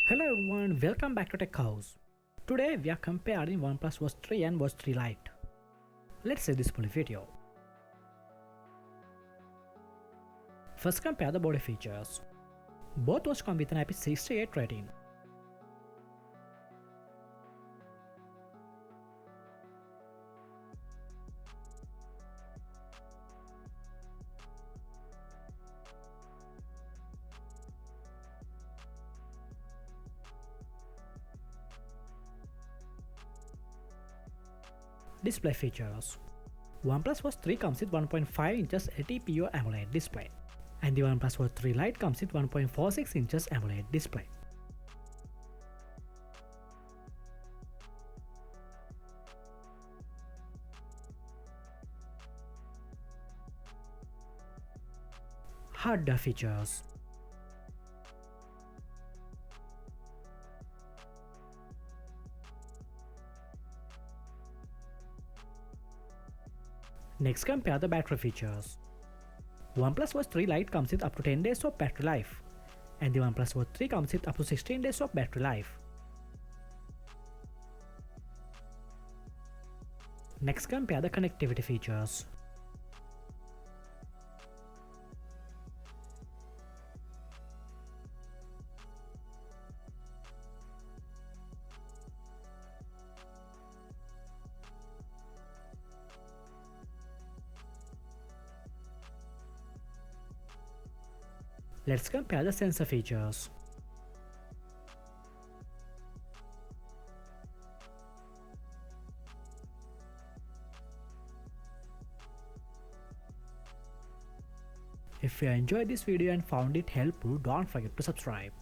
Hello everyone, welcome back to Tech House. Today we are comparing OnePlus Watch 3 and Watch 3 Lite. Let's see this full video. First, compare the body features. Both watches come with an IP68 rating. Display features. OnePlus Watch 3 comes with 1.5 inches LTPO AMOLED display, and the OnePlus Watch 3 Lite comes with 1.46 inches AMOLED display. Hardware features. Next, compare the battery features. OnePlus Watch 3 Lite comes with up to 10 days of battery life, and the OnePlus Watch 3 comes with up to 16 days of battery life. Next, compare the connectivity features. Let's compare the sensor features. If you enjoyed this video and found it helpful, don't forget to subscribe.